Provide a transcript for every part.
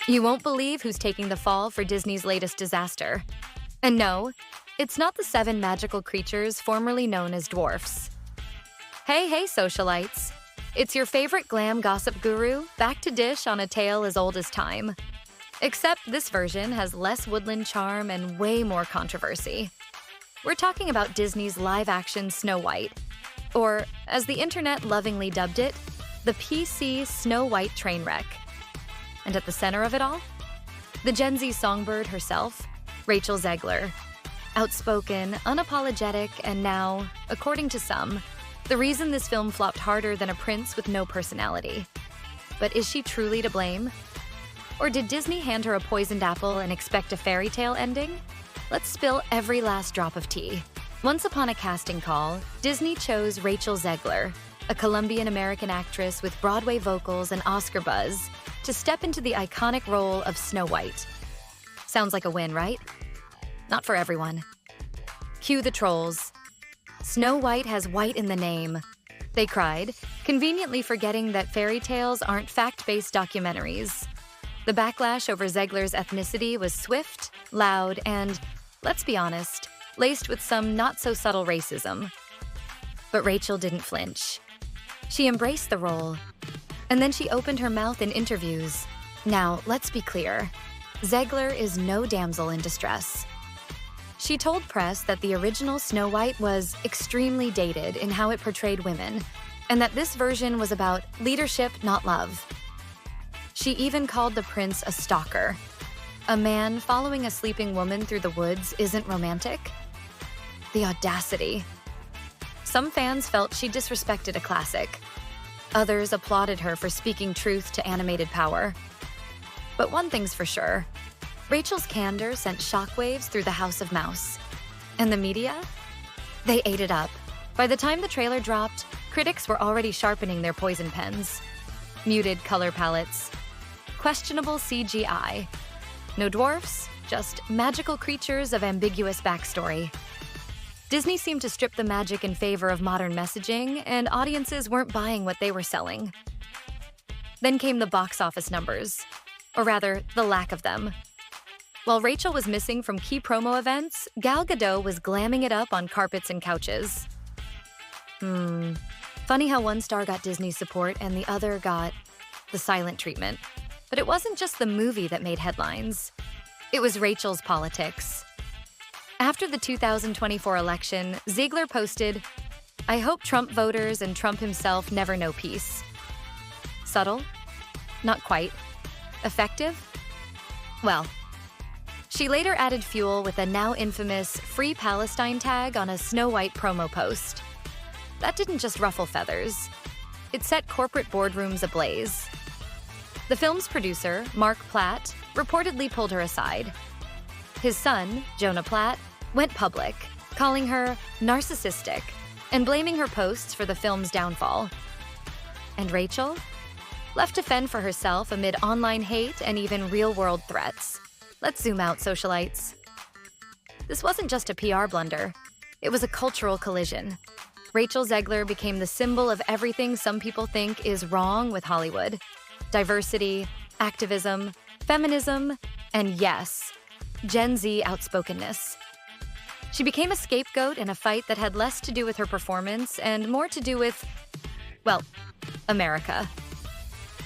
You won't believe who's taking the fall for Disney's latest disaster. And no, it's not the 7 magical creatures formerly known as dwarfs. Hey, socialites. It's your favorite glam gossip guru back to dish on a tale as old as time. Except this version has less woodland charm and way more controversy. We're talking about Disney's live-action Snow White, or, as the internet lovingly dubbed it, the PC Snow White train wreck. And at the center of it all, the Gen Z songbird herself, Rachel Zegler. Outspoken, unapologetic, and now, according to some, the reason this film flopped harder than a prince with no personality. But is she truly to blame? Or did Disney hand her a poisoned apple and expect a fairy tale ending? Let's spill every last drop of tea. Once upon a casting call, Disney chose Rachel Zegler, a Colombian-American actress with Broadway vocals and Oscar buzz, to step into the iconic role of Snow White. Sounds like a win, right? Not for everyone. Cue the trolls. Snow White has white in the name, they cried, conveniently forgetting that fairy tales aren't fact-based documentaries. The backlash over Zegler's ethnicity was swift, loud, and, let's be honest, laced with some not-so-subtle racism. But Rachel didn't flinch. She embraced the role. And then she opened her mouth in interviews. Now, let's be clear. Zegler is no damsel in distress. She told press that the original Snow White was extremely dated in how it portrayed women, and that this version was about leadership, not love. She even called the prince a stalker. A man following a sleeping woman through the woods isn't romantic? The audacity. Some fans felt she disrespected a classic. Others applauded her for speaking truth to animated power. But one thing's for sure. Rachel's candor sent shockwaves through the House of Mouse. And the media? They ate it up. By the time the trailer dropped, critics were already sharpening their poison pens. Muted color palettes. Questionable CGI. No dwarfs, just magical creatures of ambiguous backstory. Disney seemed to strip the magic in favor of modern messaging, and audiences weren't buying what they were selling. Then came the box office numbers. Or rather, the lack of them. While Rachel was missing from key promo events, Gal Gadot was glamming it up on carpets and couches. Funny how one star got Disney support and the other got the silent treatment. But it wasn't just the movie that made headlines. It was Rachel's politics. After the 2024 election, Zegler posted, "I hope Trump voters and Trump himself never know peace." Subtle? Not quite. Effective? Well, she later added fuel with a now infamous Free Palestine tag on a Snow White promo post. That didn't just ruffle feathers. It set corporate boardrooms ablaze. The film's producer, Mark Platt, reportedly pulled her aside. His son, Jonah Platt, went public, calling her narcissistic and blaming her posts for the film's downfall. And Rachel? Left to fend for herself amid online hate and even real-world threats. Let's zoom out, socialites. This wasn't just a PR blunder. It was a cultural collision. Rachel Zegler became the symbol of everything some people think is wrong with Hollywood. Diversity, activism, feminism, and yes, Gen Z outspokenness. She became a scapegoat in a fight that had less to do with her performance and more to do with, well, America.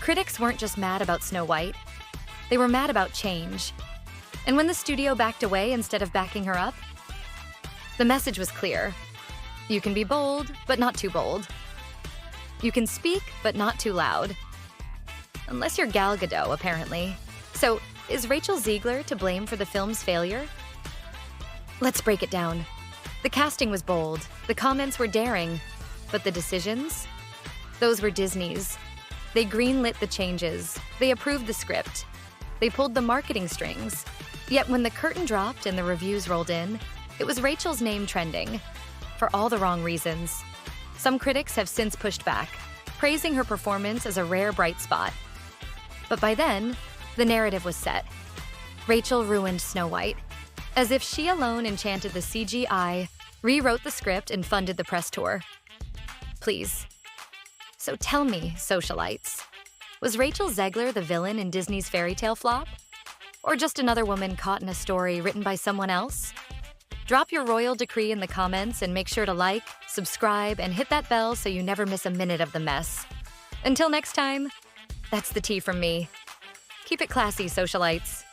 Critics weren't just mad about Snow White. They were mad about change. And when the studio backed away instead of backing her up, the message was clear. You can be bold, but not too bold. You can speak, but not too loud. Unless you're Gal Gadot, apparently. So, is Rachel Zegler to blame for the film's failure? Let's break it down. The casting was bold, the comments were daring, but the decisions? Those were Disney's. They greenlit the changes, they approved the script, they pulled the marketing strings. Yet when the curtain dropped and the reviews rolled in, it was Rachel's name trending. For all the wrong reasons. Some critics have since pushed back, praising her performance as a rare bright spot. But by then, the narrative was set. Rachel ruined Snow White. As if she alone enchanted the CGI, rewrote the script, and funded the press tour. Please. So tell me, socialites, Was Rachel Zegler the villain in Disney's Fairytale flop? Or just another woman caught in a story written by someone else? Drop your royal decree in the comments and make sure to like, subscribe, and hit that bell so you never miss a minute of the mess. Until next time, that's the tea from me. Keep it classy, socialites.